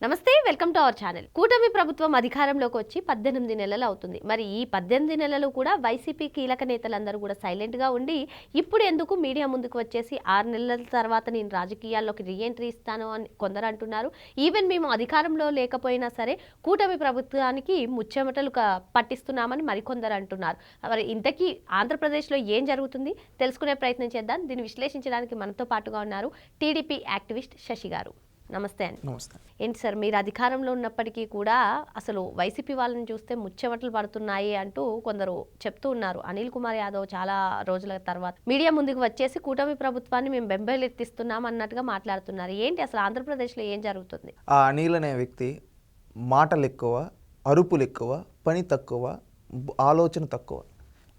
నమస్తే, welcome to our channel. కూటమి ప్రభుత్వం అధికారంలోకి వచ్చి 18 నెలలు అవుతుంది. మరి ఈ 18 నెలలు కూడా వైసీపీ కీలక నేతలందరూ కూడా సైలెంట్గా ఉండి ఇప్పుడు ఎందుకు మీడియా ముందుకు వచ్చేసి 6 నెలల తర్వాత నేను రాజకీయాల్లోకి రీఎంట్రీ ఇస్తాను అని కొందరు అంటున్నారు. ఈవెన్ మేము అధికారంలో లేకపోయినా సరే కూటమి ప్రభుత్వానికి ముచ్చెమటలు పట్టిస్తున్నామని మరికొందరు అంటున్నారు. మరి ఇంతకీ ఆంధ్రప్రదేశ్లో ఏం జరుగుతుంది తెలుసుకునే ప్రయత్నం చేద్దాం. దీన్ని విశ్లేషించడానికి మనతో పాటుగా ఉన్నారు టీడీపీ యాక్టివిస్ట్ శశి గారు. నమస్తే అండి. నమస్తే. ఏంటి సార్, మీరు అధికారంలో ఉన్నప్పటికీ కూడా అసలు వైసీపీ వాళ్ళని చూస్తే ముచ్చెమటలు పడుతున్నాయి అంటూ కొందరు చెప్తూ ఉన్నారు. అనిల్ కుమార్ యాదవ్ చాలా రోజుల తర్వాత మీడియా ముందుకు వచ్చేసి కూటమి ప్రభుత్వాన్ని మేము బెంబేలెత్తిస్తున్నాం అన్నట్టుగా మాట్లాడుతున్నారు. ఏంటి అసలు ఆంధ్రప్రదేశ్లో ఏం జరుగుతుంది? ఆ అనిల్ అనే వ్యక్తి మాటలు ఎక్కువ, అరుపులు ఎక్కువ, పని తక్కువ, ఆలోచన తక్కువ.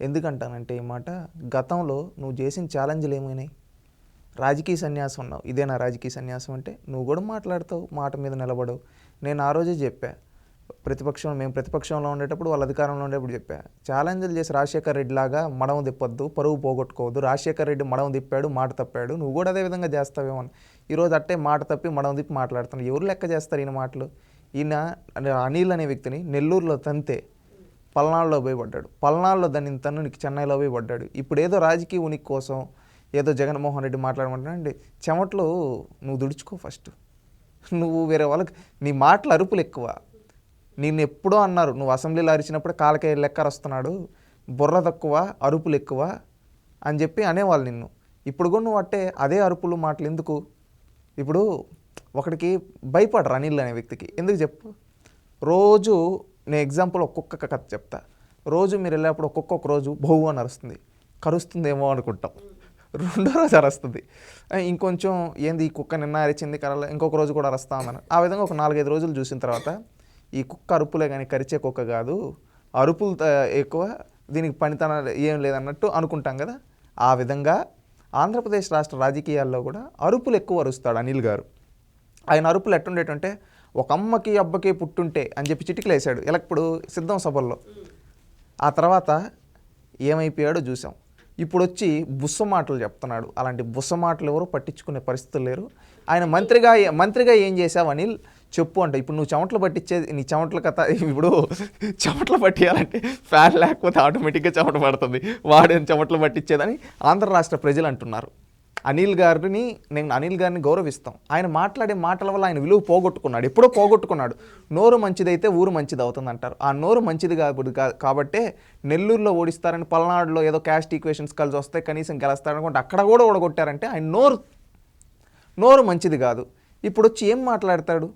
ఎందుకంటానంటే ఈ మాట, గతంలో నువ్వు చేసిన ఛాలెంజ్లు ఏమైనాయి? రాజకీయ సన్యాసం ఉన్నావు, ఇదేనా రాజకీయ సన్యాసం అంటే? నువ్వు కూడా మాట్లాడతావు, మాట మీద నిలబడవు. నేను ఆ రోజే చెప్పా, మేము ప్రతిపక్షంలో ఉండేటప్పుడు, వాళ్ళ అధికారంలో ఉండేటప్పుడు చెప్పా, ఛాలెంజ్లు చేసి రాజశేఖర్ రెడ్డి లాగా మడమ తిప్పొద్దు, పరువు పోగొట్టుకోవద్దు. రాజశేఖర్ రెడ్డి మడమ తిప్పాడు, మాట తప్పాడు, నువ్వు కూడా అదే విధంగా చేస్తావేమో అని. ఈరోజు అట్టే మాట తప్పి మడమ తిప్పి మాట్లాడుతున్నావు. ఎవరు లెక్క చేస్తారు ఈయన మాటలు? ఈయన అనిల్ అనే వ్యక్తిని నెల్లూరులో తంతే పల్నాడులో పోయి పడ్డాడు, పల్నాడులో దాన్ని తను నీకు చెన్నైలో పోయి పడ్డాడు. ఇప్పుడు ఏదో రాజకీయ ఉనికి కోసం ఏదో జగన్మోహన్ రెడ్డి మాట్లాడమంటున్నాండి. చెమట్లు నువ్వు దుడుచుకో ఫస్ట్. నువ్వు వేరే వాళ్ళకి నీ మాటలు అరుపులు ఎక్కువ. నిన్ను ఎప్పుడో అన్నారు, నువ్వు అసెంబ్లీలో అరిచినప్పుడు కాలకే లెక్క వస్తున్నాడు, బుర్ర తక్కువ, అరుపులు ఎక్కువ అని చెప్పి అనేవాళ్ళు నిన్ను. ఇప్పుడు కూడా నువ్వు అదే అరుపులు మాటలు ఎందుకు? ఇప్పుడు ఒకడికి భయపడరు అనిల్ అనే వ్యక్తికి. ఎందుకు చెప్పు? రోజు నేను ఎగ్జాంపుల్ ఒక్కొక్క కథ చెప్తా. రోజు మీరు వెళ్ళేప్పుడు ఒక్కొక్క రోజు బహు అని అరుస్తుంది, కరుస్తుందేమో అనుకుంటాం. రెండో రోజు అరుస్తుంది, ఇంకొంచెం ఏంది ఈ కుక్క నిన్న అరిచింది కరల, ఇంకొక రోజు కూడా అరుస్తా ఉన్నాను. ఆ విధంగా ఒక 4-5 రోజులు చూసిన తర్వాత ఈ కుక్క అరుపులే కానీ కరిచే కుక్క కాదు, అరుపులు ఎక్కువ, దీనికి పనితనాలు ఏం లేదన్నట్టు అనుకుంటాం కదా. ఆ విధంగా ఆంధ్రప్రదేశ్ రాష్ట్ర రాజకీయాల్లో కూడా అరుపులు ఎక్కువ అరుస్తాడు అనిల్ గారు. ఆయన అరుపులు ఎట్టుండేటంటే, ఒక అమ్మకి అబ్బకి పుట్టుంటే అని చెప్పి చిటికలు వేసాడు ఇప్పుడు సిద్ధం సభల్లో. ఆ తర్వాత ఏమైపోయాడో చూసాం. ఇప్పుడు వచ్చి బుస్స మాటలు చెప్తున్నాడు. అలాంటి బుస్స మాటలు ఎవరు పట్టించుకునే పరిస్థితులు లేరు. ఆయన మంత్రిగా ఏం చేసావు అనిల్ చెప్పు అంటే, ఇప్పుడు నువ్వు చెమటలు పట్టించేది నీ చెమటల కథ. ఇప్పుడు చెమటలు పట్టియాలంటే ఫ్యాన్ లేకపోతే ఆటోమేటిక్గా చెమట పడుతుంది, వాడేం చెమటలు పట్టించేదని ఆంధ్ర రాష్ట్ర ప్రజలు అంటున్నారు. అనిల్ గారిని గౌరవిస్తాం. ఆయన మాట్లాడే మాటల వల్ల ఆయన విలువ పోగొట్టుకున్నాడు, ఎప్పుడో పోగొట్టుకున్నాడు. నోరు మంచిదైతే ఊరు మంచిది అవుతుంది అంటారు. ఆ నోరు మంచిది కాబట్టే నెల్లూరులో ఓడిస్తారని, పల్నాడులో ఏదో క్యాస్ట్ ఈక్వేషన్స్ కలిసి వస్తే కనీసం గెలుస్తారనుకుంటే అక్కడ కూడా ఓడగొట్టారంటే ఆయన నోరు మంచిది కాదు. ఇప్పుడు వచ్చి ఏం మాట్లాడతాడు?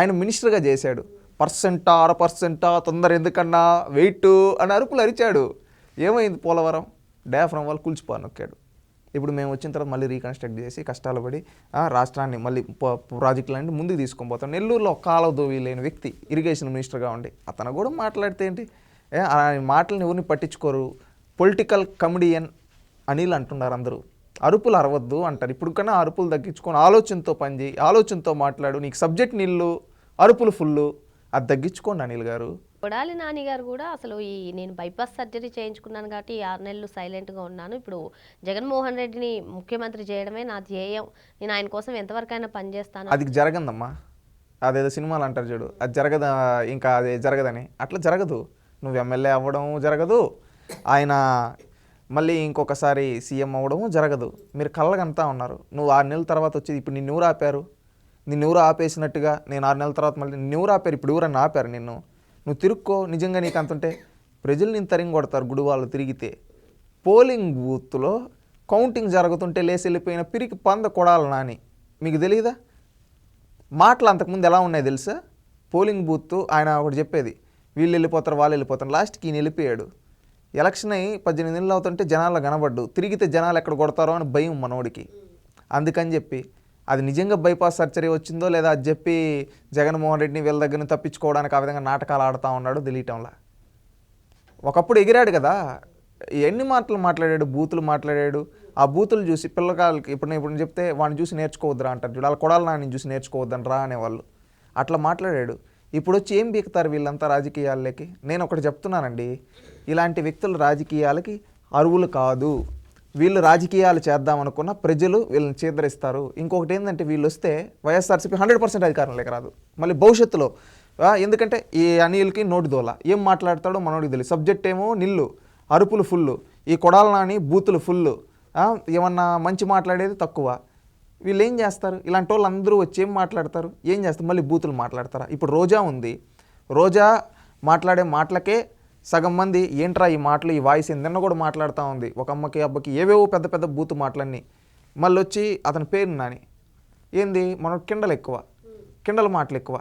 ఆయన మినిస్టర్గా చేశాడు, 1%, తొందర ఎందుకన్నా, వెయిట్ అని అరుపులు అరిచాడు. ఏమైంది? పోలవరం డయాఫ్రమ్ వాళ్ళు కూల్చిపోయి నొక్కాడు. ఇప్పుడు మేము వచ్చిన తర్వాత మళ్ళీ రీకన్స్ట్రక్ట్ చేసి కష్టాలు పడి రాష్ట్రాన్ని మళ్ళీ ప్రాజెక్టులన్నీ ముందుకు తీసుకొని పోతాం. నెల్లూరులో కాలువ దోవి లేని వ్యక్తి ఇరిగేషన్ మినిస్టర్గా ఉండి అతను కూడా మాట్లాడితే ఏంటి? ఆ మాటలను ఎవరిని పట్టించుకోరు. పొలిటికల్ కమెడియన్ అనిల్ అంటున్నారు అందరూ. అరుపులు అరవద్దు అంటారు. ఇప్పుడు కన్నా అరుపులు తగ్గించుకొని ఆలోచనతో పనిచేయి, ఆలోచనతో మాట్లాడు. నీకు సబ్జెక్ట్ నీళ్ళు, అరుపులు ఫుల్లు, అది తగ్గించుకోండి అనిల్ గారు. కొడాలి నాని గారు కూడా అసలు నేను బైపాస్ సర్జరీ చేయించుకున్నాను కాబట్టి 6 నెలలు సైలెంట్గా ఉన్నాను, ఇప్పుడు జగన్మోహన్ రెడ్డిని ముఖ్యమంత్రి చేయడమే నా ధ్యేయం, నేను ఆయన కోసం ఎంతవరకైనా పనిచేస్తాను. అది జరగదమ్మా. అదేదో సినిమాలు అంటారు చూడు, అది జరగదా, ఇంకా అది జరగదని. అట్లా జరగదు. నువ్వు ఎమ్మెల్యే అవ్వడం జరగదు, ఆయన మళ్ళీ ఇంకొకసారి సీఎం అవ్వడము జరగదు. మీరు కళ్ళగంతా ఉన్నారు. నువ్వు 6 నెలల తర్వాత వచ్చేది, ఇప్పుడు నిన్ను ఎవరు ఆపారు? నిన్ను ఎవరు ఆపేసినట్టుగా నేను 6 నెలల తర్వాత మళ్ళీ నిన్ను ఎవరు ఆపారు? ఇప్పుడు ఎవరన్నా ఆపారు నిన్ను? నువ్వు తిరుక్కో. నిజంగా నీకు అంతుంటే ప్రజలు నేను తరిగి కొడతారు. గుడి వాళ్ళు తిరిగితే పోలింగ్ బూత్లో కౌంటింగ్ జరుగుతుంటే లేసి వెళ్ళిపోయిన పిరికి పంద కొడాలి నాని. మీకు తెలియదా? మాటలు అంతకుముందు ఎలా ఉన్నాయి తెలుసా? పోలింగ్ బూత్ ఆయన ఒకటి చెప్పేది, వీళ్ళు వెళ్ళిపోతారు వాళ్ళు వెళ్ళిపోతారు, లాస్ట్కి ఈయన వెళ్ళిపోయాడు. ఎలక్షన్ అయ్యి 18 నెలలు అవుతుంటే జనాల్లో కనబడ్డు, తిరిగితే జనాలు ఎక్కడ కొడతారో అని భయం మనోడికి. అందుకని చెప్పి అది నిజంగా బైపాస్ సర్జరీ వచ్చిందో లేదా అది చెప్పి జగన్మోహన్ రెడ్డిని వీళ్ళ దగ్గర నుంచి తప్పించుకోవడానికి ఆ విధంగా నాటకాలు ఆడుతూ ఉన్నాడు తెలియటంలా. ఒకప్పుడు ఎగిరాడు కదా, ఎన్ని మాటలు మాట్లాడాడు, బూతులు మాట్లాడాడు. ఆ బూతులు చూసి పిల్లకాయలకి ఇప్పుడు చెప్తే వాడిని చూసి నేర్చుకోవద్దురా అంటారు చూడు, వాళ్ళ కొడాలి నాని చూసి నేర్చుకోవద్దని రా అనేవాళ్ళు. అట్లా మాట్లాడాడు. ఇప్పుడు వచ్చి ఏం బీకుతారు వీళ్ళంతా రాజకీయాలకి? నేను ఒకటి చెప్తున్నానండి, ఇలాంటి వ్యక్తులు రాజకీయాలకి అరువులు కాదు. వీళ్ళు రాజకీయాలు చేద్దామనుకున్న ప్రజలు వీళ్ళని చీదరిస్తారు. ఇంకొకటి ఏంటంటే వీళ్ళు వస్తే వైఎస్ఆర్సీపీ 100% అధికారంలోకి రాదు మళ్ళీ భవిష్యత్తులో. ఎందుకంటే ఈ అనిల్కి నోటి దోల, ఏం మాట్లాడతాడో మనోడికి తెలియదు. సబ్జెక్ట్ ఏమో నిల్లు, అరుపులు ఫుల్లు, ఈ కొడాల నాని బూతులు ఫుల్లు, ఏమన్నా మంచి మాట్లాడేది తక్కువ. వీళ్ళు ఏం చేస్తారు? ఇలాంటి వాళ్ళు అందరూ వచ్చి ఏం మాట్లాడతారు, ఏం చేస్తారు? మళ్ళీ బూతులు మాట్లాడతారా? ఇప్పుడు రోజా ఉంది, రోజా మాట్లాడే మాటలకే సగం మంది ఏంట్రా ఈ మాటలు, ఈ వాయిస్ నిన్న కూడా మాట్లాడుతూ ఉంది ఒక అమ్మకి అబ్బకి ఏవేవో పెద్ద పెద్ద బూతు మాటలన్నీ. మళ్ళీ వచ్చి అతని పేరు నాని ఏంది మనకు కిండలు ఎక్కువ, కిండల మాటలు ఎక్కువ.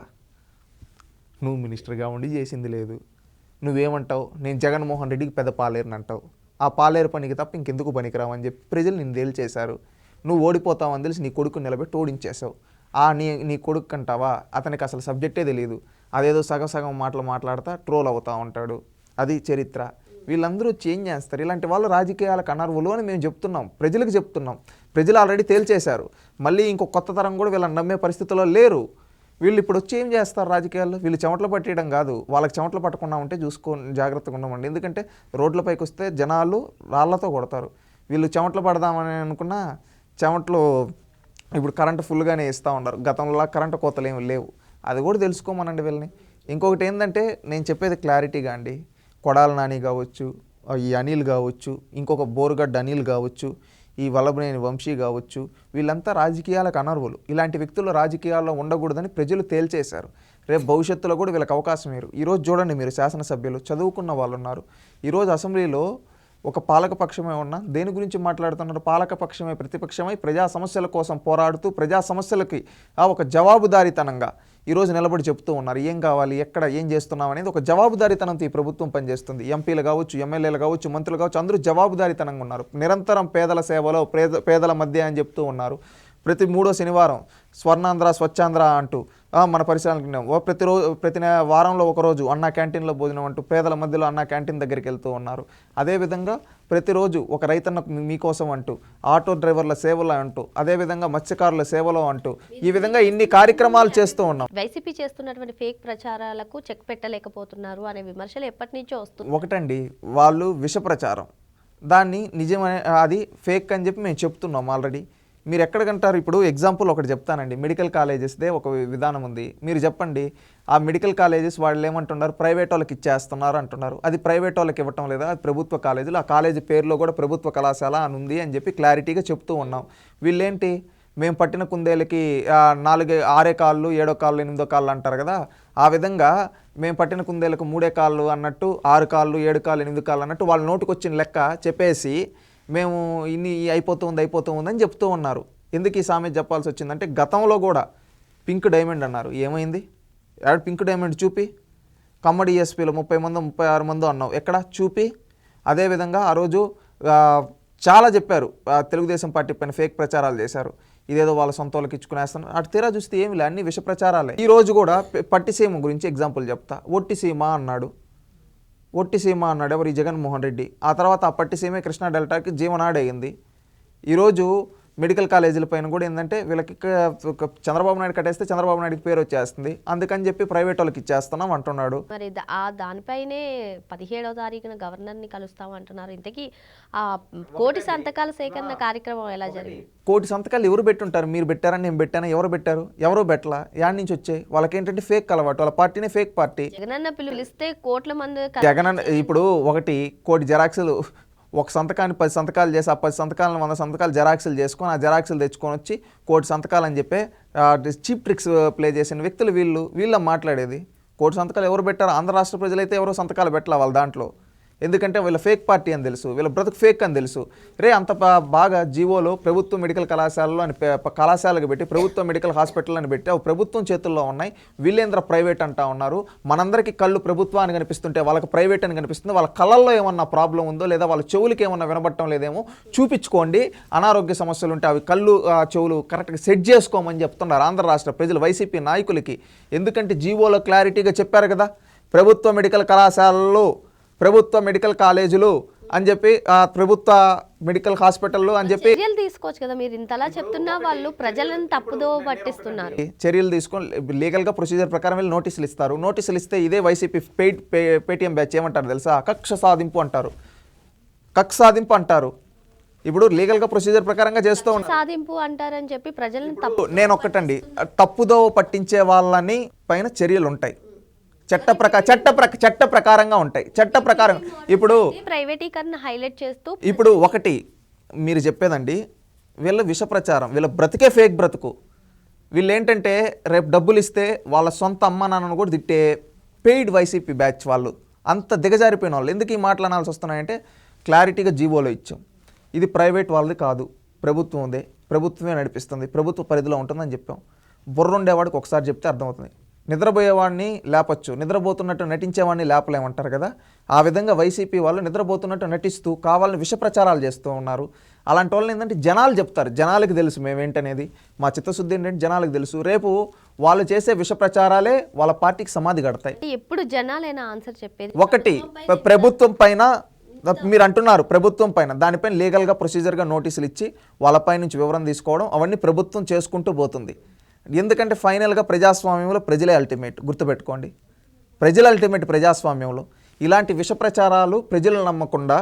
నువ్వు మినిస్టర్గా ఉండి చేసింది లేదు, నువ్వేమంటావు నేను జగన్మోహన్ రెడ్డికి పెద్ద పాలేరుని అంటావు, ఆ పాలేరు పనికి తప్ప ఇంకెందుకు పనికిరావని చెప్పి ప్రజలు నిన్ను తేల్చేశారు. నువ్వు ఓడిపోతావని తెలిసి నీ కొడుకుని నిలబెట్టి ఓడించేసావు. నీ కొడుకు అంటావా, అతనికి అసలు సబ్జెక్టే తెలియదు, అదేదో సగం సగం మాటలు మాట్లాడుతూ ట్రోల్ అవుతూ ఉంటాడు. అది చరిత్ర. వీళ్ళందరూ చేంజ్ చేస్తారు. ఇలాంటి వాళ్ళు రాజకీయాలకు అనర్హులు అని మేము చెప్తున్నాం, ప్రజలకు చెప్తున్నాం. ప్రజలు ఆల్రెడీ తేల్చేశారు. మళ్ళీ ఇంకో కొత్త తరం కూడా వీళ్ళని నమ్మే పరిస్థితిలో లేరు. వీళ్ళు ఇప్పుడు వచ్చి ఏం చేస్తారు రాజకీయాల్లో? వీళ్ళు చెమటలు పట్టేయడం కాదు, వాళ్ళకి చెమటలు పట్టకుండా ఉంటే జాగ్రత్తగా ఉండమండి. ఎందుకంటే రోడ్లపైకి వస్తే జనాలు రాళ్లతో కొడతారు. వీళ్ళు చెమటలు పడదామని అనుకున్నా చెమటలు ఇప్పుడు కరెంటు ఫుల్గానే ఇస్తూ ఉన్నారు. గతంలో కరెంటు కోతలు ఏమి లేవు. అది కూడా తెలుసుకోమనండి వీళ్ళని. ఇంకొకటి ఏంటంటే నేను చెప్పేది క్లారిటీగా అండి, కొడాల నాని కావచ్చు, ఈ అనిల్ కావచ్చు, ఇంకొక బోరుగడ్డ అనిల్ కావచ్చు, ఈ వల్లభనేని వంశీ కావచ్చు, వీళ్ళంతా రాజకీయాలకు అనర్హులు. ఇలాంటి వ్యక్తులు రాజకీయాల్లో ఉండకూడదని ప్రజలు తేల్చేశారు. రేపు భవిష్యత్తులో కూడా వీళ్ళకి అవకాశం మీరు. ఈరోజు చూడండి, మీరు శాసనసభ్యులు చదువుకున్న వాళ్ళు ఉన్నారు. ఈరోజు అసెంబ్లీలో ఒక పాలకపక్షమే ఉన్నా దేని గురించి మాట్లాడుతున్నారు? పాలకపక్షమే ప్రతిపక్షమై ప్రజా సమస్యల కోసం పోరాడుతూ ప్రజా సమస్యలకి ఒక జవాబుదారీతనంగా ఈరోజు నిలబడి చెప్తూ ఉన్నారు. ఏం కావాలి, ఎక్కడ ఏం చేస్తున్నాం అనేది ఒక జవాబుదారీతనంతో ఈ ప్రభుత్వం పనిచేస్తుంది. ఎంపీలు కావచ్చు, ఎమ్మెల్యేలు కావచ్చు, మంత్రులు కావచ్చు, అందరూ జవాబుదారీతనంగా ఉన్నారు. నిరంతరం పేదల సేవలో పేదల మధ్య అని చెప్తూ ఉన్నారు. ప్రతి 3వ శనివారం స్వర్ణాంధ్ర స్వచ్ఛాంధ్ర అంటూ మన పరిసరాలకు ప్రతి వారంలో ఒకరోజు అన్నా క్యాంటీన్లో భోజనం అంటూ పేదల మధ్యలో అన్నా క్యాంటీన్ దగ్గరికి వెళ్తూ ఉన్నారు. అదేవిధంగా ప్రతిరోజు ఒక రైతన్న మీకోసం అంటూ, ఆటో డ్రైవర్ల సేవలు అంటూ, అదేవిధంగా మత్స్యకారుల సేవలో అంటూ, ఈ విధంగా ఇన్ని కార్యక్రమాలు చేస్తూ ఉన్నాం. వైసీపీ చేస్తున్నటువంటి ఫేక్ ప్రచారాలకు చెక్ పెట్టలేకపోతున్నారు అనే విమర్శలు ఎప్పటి నుంచో వస్తుంది. ఒకటండి, వాళ్ళు విష ప్రచారం, దాన్ని నిజమే అది ఫేక్ అని చెప్పి మేము చెప్తున్నాం ఆల్రెడీ. మీరు ఎక్కడికంటారు? ఇప్పుడు ఎగ్జాంపుల్ ఒకటి చెప్తానండి. మెడికల్ కాలేజెస్దే ఒక విధానం ఉంది. మీరు చెప్పండి, ఆ మెడికల్ కాలేజెస్ వాళ్ళు ఏమంటున్నారు? ప్రైవేట్ వాళ్ళకి ఇచ్చేస్తున్నారు అంటున్నారు. అది ప్రైవేట్ వాళ్ళకి ఇవ్వటం లేదా, అది ప్రభుత్వ కాలేజీలు. ఆ కాలేజీ పేరులో కూడా ప్రభుత్వ కళాశాల అని ఉంది అని చెప్పి క్లారిటీగా చెప్తూ ఉన్నాం. వీళ్ళేంటి, మేము పట్టిన కుందేలకి 6 కాళ్ళు 7 కాళ్ళు 8 కాళ్ళు అంటారు కదా, ఆ విధంగా మేము పట్టిన కుందేలకు 3 కాళ్ళు అన్నట్టు, 6 కాళ్ళు 7 కాళ్ళు 8 కాళ్ళు అన్నట్టు వాళ్ళ నోటికి వచ్చిన లెక్క చెప్పేసి మేము ఇన్ని అయిపోతుంది అని చెప్తూ ఉన్నారు. ఎందుకు ఈ సామెత చెప్పాల్సి వచ్చిందంటే, గతంలో కూడా పింక్ డైమండ్ అన్నారు. ఏమైంది? పింక్ డైమండ్ చూపి. కమ్మడి ESPలో 30 మందో 36 మందో అన్నావు, ఎక్కడ చూపి. అదేవిధంగా ఆ రోజు చాలా చెప్పారు, తెలుగుదేశం పార్టీ పైన ఫేక్ ప్రచారాలు చేశారు. ఇదేదో వాళ్ళ సొంత వాళ్ళకి ఇచ్చుకునేస్తున్నారు. అటు తీరా చూస్తే ఏమి లే, అన్ని విష ప్రచారాలే. ఈ రోజు కూడా పట్టిసీమ గురించి ఎగ్జాంపుల్ చెప్తా. ఒట్టిసీమ అన్నాడు. ఒట్టిసీమ అన్నాడు ఎవరు? ఈ జగన్మోహన్ రెడ్డి. ఆ తర్వాత ఆ పట్టిసీమే కృష్ణా డెల్టాకి జీవనాడి అయింది. ఈరోజు మెడికల్ కాలేజీల పైన కూడా ఏంటంటే వీళ్ళకి చంద్రబాబు నాయుడు కట్టేస్తే చంద్రబాబు నాయుడుకి పేరు వచ్చేస్తుంది, అందుకని చెప్పి ప్రైవేట్ వాళ్ళకి ఇచ్చేస్తున్నాం అంటున్నాడు. మరి దానిపైనే 17వ తారీఖున గవర్నర్ని కలుస్తాం అంటున్నారు. ఇంతకీ ఆ కోటి సంతకాల సేకరణ కార్యక్రమం ఎలా జరిగింది? కోటి సంతకాలు ఎవరు పెట్టుంటారు? మీరు పెట్టారని నేను పెట్టాను, ఎవరు పెట్టారు? ఎవరో పెట్టలా. యాడ్ నుంచి వచ్చాయి? వాళ్ళకేంటంటే ఫేక్ అలవాటు, వాళ్ళ పార్టీనే ఫేక్ పార్టీ. జగనన్న పిలిస్తే కోట్ల మంది జగనన్న ఇప్పుడు ఒకటి కోటి జెరాక్సులు, ఒక సంతకాన్ని 10 సంతకాలు చేసి, ఆ 10 సంతకాలను 100 సంతకాలు జెరాక్సులు చేసుకొని, ఆ జెరాక్సులు తెచ్చుకొని వచ్చి కోటి సంతకాలు అని చెప్పి చీప్ ట్రిక్స్ ప్లే చేసిన వ్యక్తులు వీళ్ళ మాట్లాడేది. కోటి సంతకాలు ఎవరు పెట్టారు? ఆంధ్ర రాష్ట్ర ప్రజలైతే ఎవరో సంతకాలు పెట్టాలి వాళ్ళ దాంట్లో. ఎందుకంటే వీళ్ళ ఫేక్ పార్టీ అని తెలుసు, వీళ్ళ బ్రతుకు ఫేక్ అని తెలుసు. అంత బాగా జీవోలో ప్రభుత్వ మెడికల్ కళాశాలలో అని కళాశాలకు పెట్టి, ప్రభుత్వ మెడికల్ హాస్పిటల్ అని పెట్టి, అవి ప్రభుత్వం చేతుల్లో ఉన్నాయి. వీళ్ళేంద్ర ప్రైవేట్ అంటా ఉన్నారు. మనందరికీ కళ్ళు ప్రభుత్వాన్ని కనిపిస్తుంటే వాళ్ళకి ప్రైవేట్ అని కనిపిస్తుంది. వాళ్ళ కళ్ళల్లో ఏమన్నా ప్రాబ్లం ఉందో, లేదా వాళ్ళ చెవులకి ఏమన్నా వినబడటం లేదేమో చూపించుకోండి. అనారోగ్య సమస్యలు ఉంటే అవి కళ్ళు చెవులు కరెక్ట్గా సెట్ చేసుకోమని చెప్తున్నారు ఆంధ్ర రాష్ట్ర ప్రజలు వైసీపీ నాయకులకి. ఎందుకంటే జీవోలో క్లారిటీగా చెప్పారు కదా, ప్రభుత్వ మెడికల్ కళాశాలలు, ప్రభుత్వ మెడికల్ కాలేజీలు అని చెప్పి, ప్రభుత్వ మెడికల్ హాస్పిటల్ అని చెప్పి చర్యలు తీసుకోవచ్చు కదా. మీరు ఇంతలా చెప్తున్నా వాళ్ళు ప్రజలను తప్పుదో పట్టిస్తున్నారు. చర్యలు తీసుకొని లీగల్గా ప్రొసీజర్ ప్రకారం వెళ్ళి నోటీసులు ఇస్తారు. నోటీసులు ఇస్తే ఇదే వైసీపీ పేటీఎం బ్యాచ్ ఏమంటారు తెలుసా? కక్ష సాధింపు అంటారు. కక్ష సాధింపు అంటారు. ఇప్పుడు లీగల్గా ప్రొసీజర్ ప్రకారంగా చేస్తూ ఉన్నారు. సాధింపు అంటారని చెప్పి ప్రజలను తప్పు నేను ఒక్కటండి, తప్పుదో పట్టించే వాళ్ళని పైన చర్యలు ఉంటాయి, చట్ట ప్రకారంగా ఉంటాయి. చట్ట ప్రకారం ఇప్పుడు ప్రైవేటీకరణ హైలైట్ చేస్తూ ఇప్పుడు ఒకటి మీరు చెప్పేదండి, వీళ్ళ విష ప్రచారం, వీళ్ళ బ్రతికే ఫేక్ బ్రతుకు. వీళ్ళు ఏంటంటే రేపు డబ్బులు ఇస్తే వాళ్ళ సొంత అమ్మ నాన్నను కూడా తిట్టే పెయిడ్ వైసీపీ బ్యాచ్ వాళ్ళు, అంత దిగజారిపోయిన వాళ్ళు. ఎందుకు ఈ మాటలు అనాల్సి వస్తున్నాయంటే క్లారిటీగా జీవోలో ఇచ్చాం, ఇది ప్రైవేట్ వాళ్ళది కాదు, ప్రభుత్వందే, ప్రభుత్వమే నడిపిస్తుంది, ప్రభుత్వ పరిధిలో ఉంటుందని చెప్పాం. బుర్ర ఉండేవాడికి ఒకసారి చెప్తే అర్థమవుతుంది. నిద్రపోయేవాడిని లేపచ్చు, నిద్రపోతున్నట్టు నటించేవాడిని లేపలేమంటారు కదా, ఆ విధంగా వైసీపీ వాళ్ళు నిద్రపోతున్నట్టు నటిస్తూ కావాలని విష ప్రచారాలు చేస్తూ ఉన్నారు. అలాంటి వాళ్ళని ఏంటంటే జనాలు చెప్తారు, జనాలకి తెలుసు మేమేంటనేది, మా చిత్తశుద్ధి ఏంటంటే జనాలకు తెలుసు. రేపు వాళ్ళు చేసే విష ప్రచారాలే వాళ్ళ పార్టీకి సమాధి కడతాయి. ఎప్పుడు జనాలైనా ఆన్సర్ చెప్పేది ఒకటి ప్రభుత్వం పైన మీరు అంటున్నారు, ప్రభుత్వం పైన దానిపైన లీగల్గా ప్రొసీజర్గా నోటీసులు ఇచ్చి వాళ్ళపై నుంచి వివరణ తీసుకోవడం అవన్నీ ప్రభుత్వం చేసుకుంటూ పోతుంది. ఎందుకంటే ఫైనల్గా ప్రజాస్వామ్యంలో ప్రజలే అల్టిమేట్, గుర్తుపెట్టుకోండి, ప్రజల అల్టిమేట్ ప్రజాస్వామ్యంలో. ఇలాంటి విష ప్రచారాలు ప్రజలు నమ్మకుండా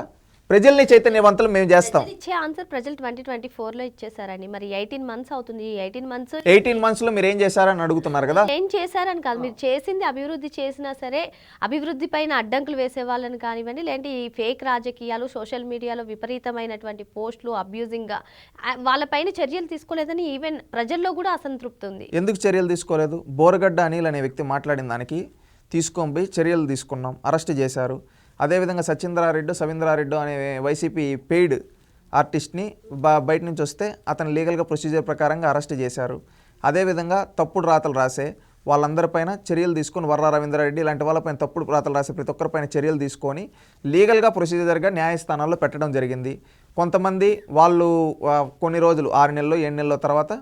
ప్రజల్ని చైతన్యవంతులు మేము చేస్తాం. ఇచ్చే ఆన్సర్ ప్రజలు 2024లో ఇచ్చేసారని, మరి 18 మంత్స్ అవుతుంది. 18 మంత్స్లో మీరు ఏం చేశారని అడుగుతున్నారు కదా. ఏం చేశారని కాదు, మీరు చేసింది అభివృద్ధి చేసినా సరే అభివృద్ధి పైన అడ్డంకులు వేసే వాళ్ళని కానివ్వండి, లేదంటే ఈ ఫేక్ రాజకీయాలు సోషల్ మీడియాలో విపరీతమైనటువంటి పోస్టులు అబ్యూజింగ్గా వాళ్ళపైన చర్యలు తీసుకోలేదని ఈవెన్ ప్రజల్లో కూడా అసంతృప్తి ఉంది. ఎందుకు చర్యలు తీసుకోలేదు? బోరగడ్డ అనిల్ అనే వ్యక్తి మాట్లాడిన దానికి తీసుకొని చర్యలు తీసుకున్నాం, అరెస్ట్ చేశారు. అదేవిధంగా సవీంద్రారెడ్డి అనే వైసీపీ పెయిడ్ ఆర్టిస్ట్ని బయట నుంచి వస్తే అతను లీగల్గా ప్రొసీజర్ ప్రకారంగా అరెస్ట్ చేశారు. అదేవిధంగా తప్పుడు రాతలు రాసే వాళ్ళందరిపైన చర్యలు తీసుకొని, వర్రా రవీంద్రారెడ్డి ఇలాంటి వాళ్ళపైన తప్పుడు రాతలు రాసే ప్రతి ఒక్కరిపైన చర్యలు తీసుకొని లీగల్గా ప్రొసీజర్గా న్యాయస్థానాల్లో పెట్టడం జరిగింది. కొంతమంది వాళ్ళు కొన్ని రోజులు 6 నెలలు 7 నెలల తర్వాత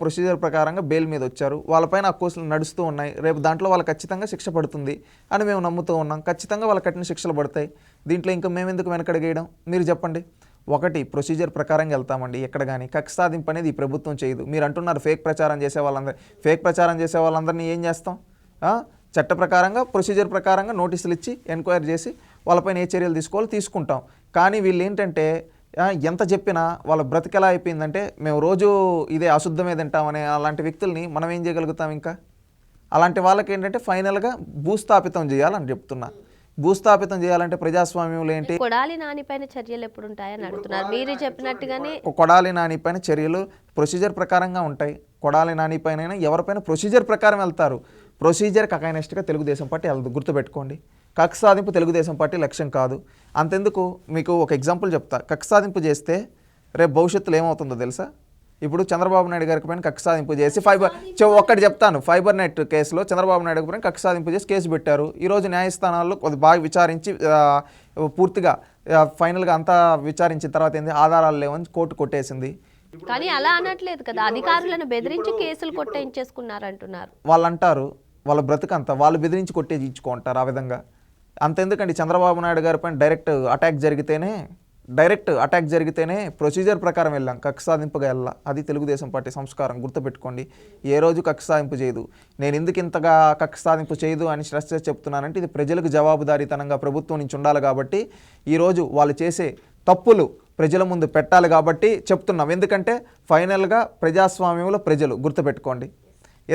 ప్రొసీజర్ ప్రకారంగా బెయిల్ మీద వచ్చారు. వాళ్ళపైన ఆ కేసులు నడుస్తూ ఉన్నాయి. రేపు దాంట్లో వాళ్ళకి ఖచ్చితంగా శిక్ష పడుతుంది అని మేము నమ్ముతూ ఉన్నాం. ఖచ్చితంగా వాళ్ళ కఠిన శిక్షలు పడతాయి. దీంట్లో ఇంకా మేము ఎందుకు వెనకడిగేయడం? మీరు చెప్పండి. ఒకటి ప్రొసీజర్ ప్రకారంగా వెళ్తామండి ఎక్కడ కానీ. కక్ష సాధింపు అనేది ఈ ప్రభుత్వం చేయదు. మీరు అంటున్నారు ఫేక్ ప్రచారం చేసే వాళ్ళందరినీ ఏం చేస్తాం? చట్ట ప్రకారంగా ప్రొసీజర్ ప్రకారంగా నోటీసులు ఇచ్చి ఎంక్వైరీ చేసి వాళ్ళపైన ఏ చర్యలు తీసుకోవాలో తీసుకుంటాం. కానీ వీళ్ళు ఏంటంటే ఎంత చెప్పినా వాళ్ళ బ్రతికెలా అయిపోయిందంటే మేము రోజు ఇదే అశుద్ధమే తింటామనే అలాంటి వ్యక్తుల్ని మనం ఏం చేయగలుగుతాం? ఇంకా అలాంటి వాళ్ళకి ఏంటంటే ఫైనల్గా భూస్థాపితం చేయాలని చెప్తున్నా. భూస్థాపితం చేయాలంటే ప్రజాస్వామ్యంలో ఏంటి? కొడాలి నాని పైన చర్యలు ఎప్పుడు ఉంటాయని అడుగుతున్నారు. మీరు చెప్పినట్టుగానే కొడాలి నాని పైన చర్యలు ప్రొసీజర్ ప్రకారంగా ఉంటాయి. కొడాలి నాని పైన ఎవరిపైన ప్రొసీజర్ ప్రకారం వెళ్తారు. ప్రొసీజర్కి అగైనెస్ట్గా తెలుగుదేశం పార్టీ వెళ్ళదు, గుర్తుపెట్టుకోండి. కక్ష సాధింపు తెలుగుదేశం పార్టీ లక్ష్యం కాదు. అంతెందుకు, మీకు ఒక ఎగ్జాంపుల్ చెప్తా. కక్ష సాధింపు చేస్తే రేపు భవిష్యత్తులో ఏమవుతుందో తెలుసా? ఇప్పుడు చంద్రబాబు నాయుడు గారి పైన కక్ష సాధింపు చేసి ఒక్కటి చెప్తాను, ఫైబర్ నెట్ కేసులో చంద్రబాబు నాయుడు పైన కక్ష సాధింపు చేసి కేసు పెట్టారు. ఈరోజు న్యాయస్థానాల్లో బాగా విచారించి పూర్తిగా ఫైనల్గా అంతా విచారించిన తర్వాత ఏంది, ఆధారాలు లేవని కోర్టు కొట్టేసింది. కానీ అలా అనట్లేదు కదా, అధికారులను బెదిరించి కేసులు కొట్టేయించేసుకున్నారు అంటున్నారు. వాళ్ళు అంటారు వాళ్ళ బ్రతుకంతా వాళ్ళు బెదిరించి కొట్టేసి ఇచ్చుకుంటారు. ఆ విధంగా అంతెందుకండి, చంద్రబాబు నాయుడు గారి పైన డైరెక్ట్ అటాక్ జరిగితేనే ప్రొసీజర్ ప్రకారం వెళ్ళాం, కక్ష సాధింపుగా వెళ్ళాం. అది తెలుగుదేశం పార్టీ సంస్కారం, గుర్తుపెట్టుకోండి. ఏ రోజు కక్ష సాధింపు చేయదు. నేను ఎందుకు ఇంతగా కక్ష సాధింపు చేయదు అని శ్రద్ధ చెప్తున్నానంటే ఇది ప్రజలకు జవాబుదారీతనంగా ప్రభుత్వం నుంచి ఉండాలి కాబట్టి, ఈరోజు వాళ్ళు చేసే తప్పులు ప్రజల ముందు పెట్టాలి కాబట్టి చెప్తున్నాం. ఎందుకంటే ఫైనల్గా ప్రజాస్వామ్యంలో ప్రజలు, గుర్తుపెట్టుకోండి.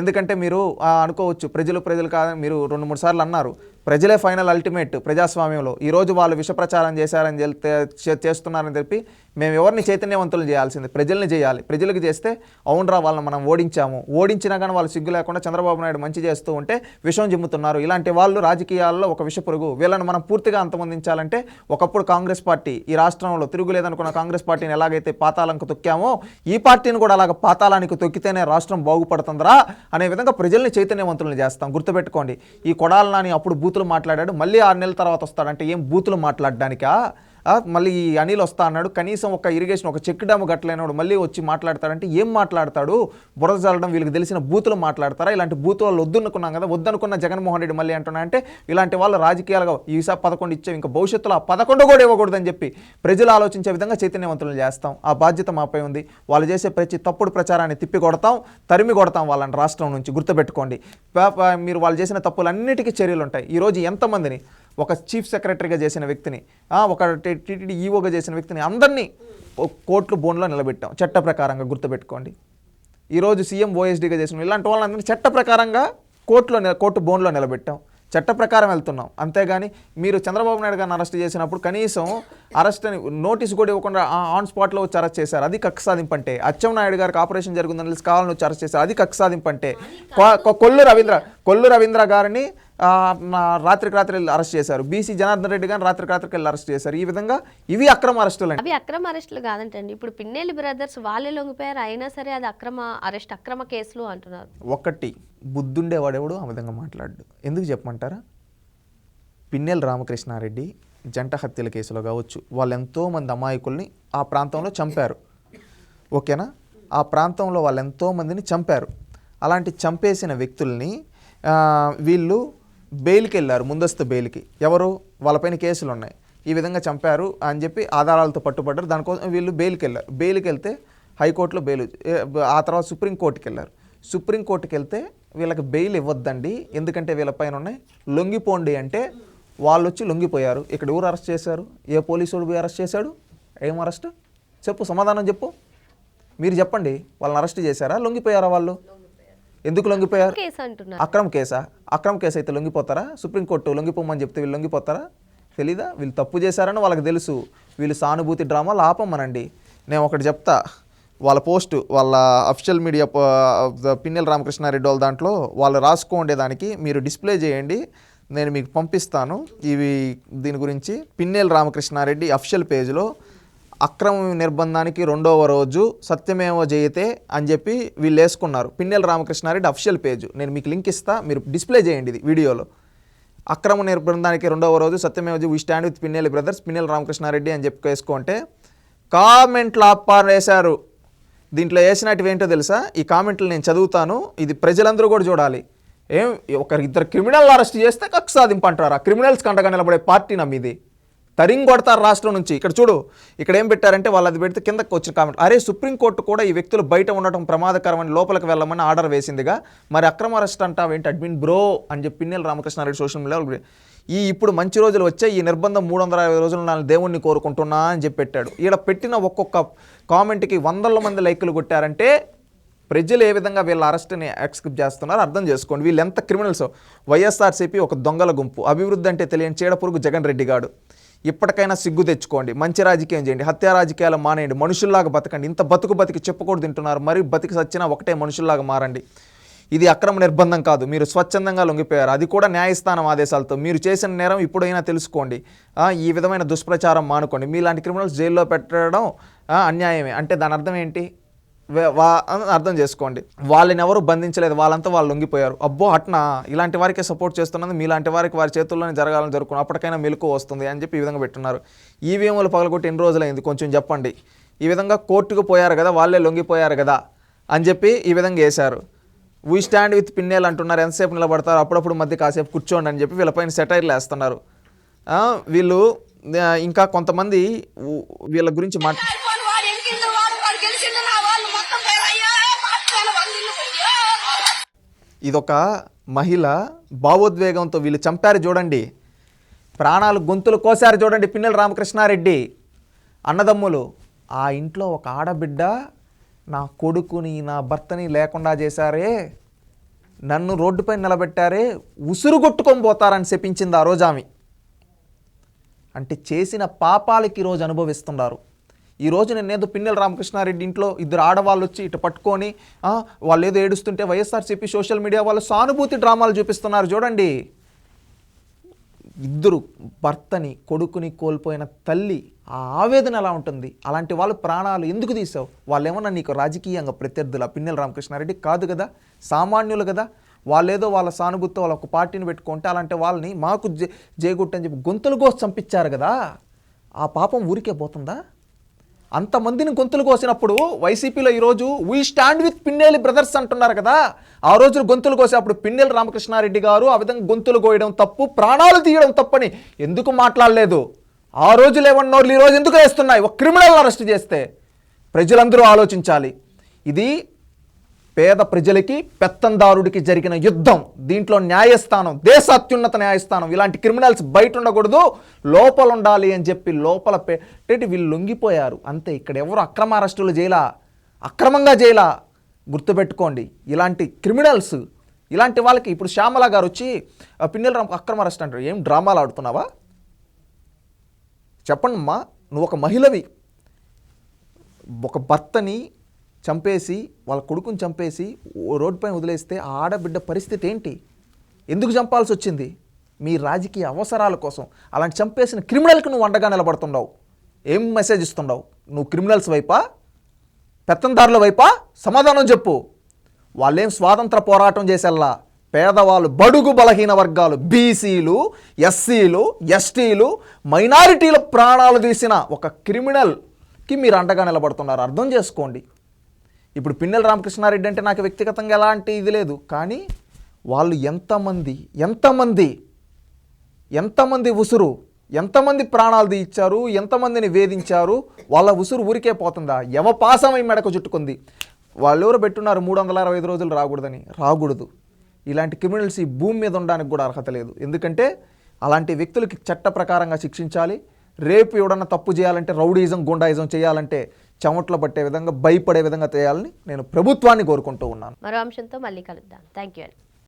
ఎందుకంటే మీరు అనుకోవచ్చు ప్రజలు కాదని మీరు 2-3 సార్లు అన్నారు. ప్రజలే ఫైనల్ అల్టిమేట్ ప్రజాస్వామ్యంలో. ఈరోజు వాళ్ళు విష ప్రచారం చేస్తున్నారని చెప్పి మేము ఎవరిని చైతన్యవంతులు చేయాల్సింది? ప్రజల్ని చేయాలి. ప్రజలకు చేస్తే అవునరా వాళ్ళని మనం ఓడించినా కానీ వాళ్ళు సిగ్గు లేకుండా చంద్రబాబు నాయుడు మంచి చేస్తూ ఉంటే విషం జిమ్ముతున్నారు. ఇలాంటి వాళ్ళు రాజకీయాల్లో ఒక విష పురుగు. వీళ్ళని మనం పూర్తిగా అంతమొందించాలంటే ఒకప్పుడు కాంగ్రెస్ పార్టీ ఈ రాష్ట్రంలో తిరుగులేదనుకున్న కాంగ్రెస్ పార్టీని ఎలాగైతే పాతాళానికి తొక్కామో ఈ పార్టీని కూడా అలాగ పాతాళానికి తొక్కితేనే రాష్ట్రం బాగుపడుతుందిరా అనే విధంగా ప్రజల్ని చైతన్యవంతులను చేస్తాం. గుర్తుపెట్టుకోండి. ఈ కొడాలి నాని అప్పుడు బూతులు మాట్లాడాడు, మళ్ళీ 6 నెలల తర్వాత వస్తాడంటే ఏం బూతులు మాట్లాడడానికా? మళ్ళీ ఈ అనిల్ వస్తా అన్నాడు, కనీసం ఒక ఇరిగేషన్ ఒక చెక్ డ్యామ్ గట్టలేనాడు, మళ్ళీ వచ్చి మాట్లాడతాడంటే ఏం మాట్లాడతాడు? బురద చల్లడం వీళ్ళకి తెలిసిన బూతులు మాట్లాడతారా? ఇలాంటి బూతులు వాళ్ళు వద్దనుకున్నాం కదా, వద్దనుకున్న జగన్మోహన్ రెడ్డి మళ్ళీ అంటున్నా అంటే ఇలాంటి వాళ్ళు రాజకీయాలుగా ఈసారి 11 ఇచ్చాం, ఇంకా భవిష్యత్తులో 11 కూడా ఇవ్వకూడదని చెప్పి ప్రజలు ఆలోచించే విధంగా చైతన్యవంతులు చేస్తాం. ఆ బాధ్యత మాపై ఉంది. వాళ్ళు చేసే ప్రతి తప్పుడు ప్రచారాన్ని తిప్పి కొడతాం, తరిమి కొడతాం వాళ్ళని రాష్ట్రం నుంచి. గుర్తుపెట్టుకోండి. మీరు వాళ్ళు చేసిన తప్పులన్నిటికీ చర్యలు ఉంటాయి. ఈరోజు ఎంతమందిని ఒక చీఫ్ సెక్రటరీగా చేసిన వ్యక్తిని, ఒక టీటీడీ ఈఓగా చేసిన వ్యక్తిని అందరినీ కోర్టు బోన్లో నిలబెట్టాం చట్ట ప్రకారంగా. గుర్తుపెట్టుకోండి, ఈరోజు సీఎం ఓఎస్డీగా చేసిన ఇలాంటి వాళ్ళందరినీ చట్ట ప్రకారంగా కోర్టు బోన్లో నిలబెట్టాం, చట్ట ప్రకారం వెళ్తున్నాం. అంతేగాని మీరు చంద్రబాబు నాయుడు గారిని అరెస్ట్ చేసినప్పుడు కనీసం అరెస్ట్ అని నోటీస్ కూడా ఇవ్వకుండా ఆన్ స్పాట్లో వచ్చి అరెస్ట్ చేశారు, అది కక్ష సాధింపు అంటే. అచ్చెన్నాయుడు గారికి ఆపరేషన్ జరుగుతుందని తెలిసి కావాలని వచ్చి అరెస్ట్ చేశారు, అది కక్ష సాధింపు అంటే. కొల్లు రవీంద్ర గారిని రాత్రికి రాత్రి అరెస్ట్ చేశారు, బీసీ జనార్దన్ రెడ్డి గారిని రాత్రికి వెళ్ళి అరెస్ట్ చేశారు. ఈ విధంగా ఇవి అక్రమ అరెస్టులు అండి. అవి అక్రమ అరెస్టులు కాదంటండి. ఇప్పుడు పిన్నెల్లి బ్రదర్స్ వాళ్ళే లొంగిపోయారు, అయినా సరే అది అక్రమ కేసులు అంటున్నారు. ఒకటి బుద్ధుండేవాడెవడు ఆ విధంగా మాట్లాడు. ఎందుకు చెప్పమంటారా? పిన్నెల్లి రామకృష్ణారెడ్డి జంట హత్యల కేసులో కావచ్చు, వాళ్ళు ఎంతోమంది అమాయకుల్ని ఆ ప్రాంతంలో చంపారు, ఓకేనా? ఆ ప్రాంతంలో వాళ్ళు ఎంతోమందిని చంపారు. అలాంటి చంపేసిన వ్యక్తుల్ని వీళ్ళు బెయిల్కి వెళ్ళారు, ముందస్తు బెయిల్కి. ఎవరు? వాళ్ళపైన కేసులు ఉన్నాయి, ఈ విధంగా చంపారు అని చెప్పి ఆధారాలతో పట్టుబడ్డారు. దానికోసం వీళ్ళు బెయిల్కి వెళ్ళారు. బెయిల్కి వెళ్తే హైకోర్టులో బెయిల్, ఆ తర్వాత సుప్రీంకోర్టుకి వెళ్ళారు. సుప్రీంకోర్టుకి వెళ్తే వీళ్ళకి బెయిల్ ఇవ్వద్దండి, ఎందుకంటే వీళ్ళపైన ఉన్నాయి, లొంగిపోండి అంటే వాళ్ళు వచ్చి లొంగిపోయారు. ఇక్కడ ఎవరు అరెస్ట్ చేశారు? ఏ పోలీసు పోయి అరెస్ట్ చేశాడు? ఏం అరెస్ట్? చెప్పు, సమాధానం చెప్పు. మీరు చెప్పండి, వాళ్ళని అరెస్ట్ చేశారా, లొంగిపోయారా? వాళ్ళు ఎందుకు లొంగిపోయారు? అక్రమ కేసా? అక్రమ కేసు అయితే లొంగిపోతారా? సుప్రీంకోర్టు లొంగిపోమని చెప్తే వీళ్ళు లొంగిపోతారా? తెలీదా? వీళ్ళు తప్పు చేశారని వాళ్ళకి తెలుసు. వీళ్ళు సానుభూతి డ్రామాలు ఆపమనండి. నేను ఒకటి చెప్తా, వాళ్ళ పోస్టు, వాళ్ళ అఫిషియల్ మీడియా పిన్నెల్లి రామకృష్ణారెడ్డి వాళ్ళ దాంట్లో వాళ్ళు రాసుకోండేదానికి మీరు డిస్ప్లే చేయండి, నేను మీకు పంపిస్తాను. దీని గురించి పిన్నెల్లి రామకృష్ణారెడ్డి అఫిషియల్ పేజ్లో అక్రమ నిర్బంధానికి 2వ రోజు సత్యమేవ జయతే అని చెప్పి వీళ్ళు వేసుకున్నారు. పిన్నెల్లి రామకృష్ణారెడ్డి అఫిషియల్ పేజ్, నేను మీకు లింక్ ఇస్తా, మీరు డిస్ప్లే చేయండి ఇది వీడియోలో. అక్రమ నిర్బంధానికి 2వ రోజు సత్యమేవ జయ, we stand with Pinnelli brothers, Pinnelli Ramakrishna Reddy అని చెప్పి వేసుకుంటే కామెంట్లు వేశారు. దీంట్లో వేసినట్టు ఏంటో తెలుసా? ఈ కామెంట్లు నేను చదువుతాను, ఇది ప్రజలందరూ కూడా చూడాలి. ఇద్దరు క్రిమినల్ అరెస్ట్ చేస్తే కక్ష సాధింపు అంటారా? క్రిమినల్స్ కంటగా నిలబడే పార్టీ నమ్మిది, తరింగ్ కొడతారు రాష్ట్రం నుంచి. ఇక్కడ చూడు, ఇక్కడ ఏం పెట్టారంటే వాళ్ళు అది పెడితే కిందకు వచ్చిన కామెంట్, అరే సుప్రీంకోర్టు కూడా ఈ వ్యక్తులు బయట ఉండటం ప్రమాదకరమని లోపలికి వెళ్ళమని ఆర్డర్ వేసిందిగా, మరి అక్రమ అరెస్ట్ అంటావేంటి అడ్మిన్ బ్రో అని చెప్పి పిన్నెల్లి రామకృష్ణారెడ్డి సోషల్ మీడియాలో ఇప్పుడు మంచి రోజులు వచ్చాయి, ఈ నిర్బంధం 360 రోజులు నా దేవుణ్ణి కోరుకుంటున్నా అని చెప్పి పెట్టాడు. ఈడ పెట్టిన ఒక్కొక్క కామెంట్కి 100 మంది లైకులు కొట్టారంటే ప్రజలు ఏ విధంగా వీళ్ళ అరెస్ట్ని యాక్సెప్ట్ చేస్తున్నారో అర్థం చేసుకోండి. వీళ్ళు ఎంత క్రిమినల్స్. వైఎస్ఆర్సీపీ ఒక దొంగల గుంపు, అభివృద్ధి అంటే తెలియని చీడపురుగు జగన్ రెడ్డి గాడు. ఇప్పటికైనా సిగ్గు తెచ్చుకోండి, మంచి రాజకీయం చేయండి, హత్యా రాజకీయాలు మానేయండి, మనుషుల్లాగా బతకండి. ఇంత బతికి చెప్పకూడదు తింటున్నారు, మరి బతికి సచ్చినా ఒకటే మనుషుల్లాగా మారండి. ఇది అక్రమ నిర్బంధం కాదు, మీరు స్వచ్ఛందంగా లొంగిపోయారు, అది కూడా న్యాయస్థానం ఆదేశాలతో. మీరు చేసిన నేరం ఇప్పుడైనా తెలుసుకోండి, ఈ విధమైన దుష్ప్రచారం మానుకోండి. మీలాంటి క్రిమినల్స్ జైల్లో పెట్టడం అన్యాయమే. అంటే దాని అర్థం ఏంటి? అర్థం చేసుకోండి. వాళ్ళని ఎవరు బంధించలేదు, వాళ్ళంతా వాళ్ళు లొంగిపోయారు. అబ్బో అట్నా, ఇలాంటి వారికే సపోర్ట్ చేస్తున్నది, మీలాంటి వారికి వారి చేతుల్లోనే జరగాలని జరుగుతుంది, అప్పటికైనా మెలకు వస్తుంది అని చెప్పి ఈ విధంగా పెట్టున్నారు. ఈవీఎంలు పగలగొట్టి ఎన్ని రోజులైంది కొంచెం చెప్పండి. ఈ విధంగా కోర్టుకు పోయారు కదా, వాళ్ళే లొంగిపోయారు కదా అని చెప్పి ఈ విధంగా వేశారు. వీ స్టాండ్ విత్ పిన్నెల్ అంటున్నారు, ఎంతసేపు నిలబడతారు, అప్పుడప్పుడు మధ్య కాసేపు కూర్చోండి అని చెప్పి వీళ్ళపైన సెటైర్లు వేస్తున్నారు. వీళ్ళు ఇంకా కొంతమంది వీళ్ళ గురించి ఇదొక మహిళ భావోద్వేగంతో వీళ్ళు చంపారు చూడండి, ప్రాణాలు గొంతులు కోసారు చూడండి పిన్నెల్లి రామకృష్ణారెడ్డి అన్నదమ్ములు. ఆ ఇంట్లో ఒక ఆడబిడ్డ నా కొడుకుని నా భర్తని లేకుండా చేశారే, నన్ను రోడ్డుపై నిలబెట్టారే, ఉసురు కొట్టుకొని పోతారని చెప్పించింది ఆ రోజు ఆమె. అంటే చేసిన పాపాలకి ఈరోజు అనుభవిస్తున్నారు. ఈరోజు నేనేదో పిన్నెల్లి రామకృష్ణారెడ్డి ఇంట్లో 2 ఆడవాళ్ళు వచ్చి ఇటు పట్టుకొని వాళ్ళు ఏదో ఏడుస్తుంటే వైఎస్ఆర్సీపీ సోషల్ మీడియా వాళ్ళు సానుభూతి డ్రామాలు చూపిస్తున్నారు చూడండి. 2 భర్తని కొడుకుని కోల్పోయిన తల్లి ఆ ఆవేదన ఎలా ఉంటుంది? అలాంటి వాళ్ళు ప్రాణాలు ఎందుకు తీసావు? వాళ్ళు ఏమన్నా నీకు రాజకీయంగా ప్రత్యర్థుల? పిన్నెల్లి రామకృష్ణారెడ్డి కాదు కదా, సామాన్యులు కదా. వాళ్ళేదో వాళ్ళ సానుభూతితో వాళ్ళ ఒక పార్టీని పెట్టుకుంటే అలాంటి వాళ్ళని మాకు జయగుట్టని చెప్పి గొంతులు కోసి చంపించారు కదా. ఆ పాపం ఊరికే పోతుందా? అంతమందిని గొంతులు కోసినప్పుడు వైసీపీలో ఈరోజు we stand with Pinnelli brothers అంటున్నారు కదా. ఆ రోజు గొంతులు కోసేప్పుడు పిన్నెల్లి రామకృష్ణారెడ్డి గారు ఆ విధంగా గొంతులు కోయడం తప్పు, ప్రాణాలు తీయడం తప్పని ఎందుకు మాట్లాడలేదు? ఆ రోజు లేవన్నోళ్ళు ఈరోజు ఎందుకు వేస్తున్నాయి? ఒక క్రిమినల్ అరెస్ట్ చేస్తే ప్రజలందరూ ఆలోచించాలి. ఇది పేద ప్రజలకి పెత్తందారుడికి జరిగిన యుద్ధం. దీంట్లో న్యాయస్థానం, దేశ అత్యున్నత న్యాయస్థానం ఇలాంటి క్రిమినల్స్ బయట ఉండకూడదు, లోపల ఉండాలి అని చెప్పి లోపల పెట్టి వీళ్ళు లొంగిపోయారు అంతే. ఇక్కడ ఎవరు అక్రమ అరెస్టులు చేయలా, అక్రమంగా చేయలా. గుర్తుపెట్టుకోండి, ఇలాంటి క్రిమినల్స్, ఇలాంటి వాళ్ళకి ఇప్పుడు శ్యామల గారు వచ్చి పిన్నెల రామ్ అక్రమ అరెస్ట్ అంటారు. ఏం డ్రామాలు ఆడుతున్నావా? చెప్పండి అమ్మా, నువ్వు ఒక మహిళవి, ఒక భర్తని చంపేసి వాళ్ళ కొడుకుని చంపేసి రోడ్డు పైన వదిలేస్తే ఆ ఆడబిడ్డ పరిస్థితి ఏంటి? ఎందుకు చంపాల్సి వచ్చింది? మీ రాజకీయ అవసరాల కోసం. అలాంటి చంపేసిన క్రిమినల్కి నువ్వు అండగా నిలబడుతున్నావు. ఏం మెసేజ్ ఇస్తున్నావు? నువ్వు క్రిమినల్స్ వైపా, పెత్తందారుల వైపా? సమాధానం చెప్పు. వాళ్ళేం స్వాతంత్ర పోరాటం చేసేలా, పేదవాళ్ళు, బడుగు బలహీన వర్గాలు, బీసీలు, ఎస్సీలు, ఎస్టీలు, మైనారిటీల ప్రాణాలు తీసిన ఒక క్రిమినల్కి మీరు అండగా నిలబడుతున్నారు. అర్థం చేసుకోండి. ఇప్పుడు పిన్నెల రామకృష్ణారెడ్డి అంటే నాకు వ్యక్తిగతంగా ఎలాంటి ఇది లేదు, కానీ వాళ్ళు ఎంతమంది ఉసురు, ఎంతమంది ప్రాణాలు తీయించారు, ఎంతమందిని వేధించారు. వాళ్ళ ఉసురు ఊరికే పోతుందా? యవపాసమై మెడకు చుట్టుకుంది. వాళ్ళు ఎవరు పెట్టున్నారు 365 రోజులు రాకూడదని? రాకూడదు. ఇలాంటి క్రిమినల్స్ ఈ భూమి మీద ఉండడానికి కూడా అర్హత లేదు. ఎందుకంటే అలాంటి వ్యక్తులకి చట్ట ప్రకారంగా శిక్షించాలి. రేపు ఎవడన్నా తప్పు చేయాలంటే, రౌడీజం, గుండాయిజం చేయాలంటే చెమట్లో పట్టే విధంగా, భయపడే విధంగా చేయాలని నేను ప్రభుత్వాన్ని కోరుకుంటూ ఉన్నాను. మరో అంశంతో మళ్ళీ కలుద్దాం. థ్యాంక్ యూ అండి.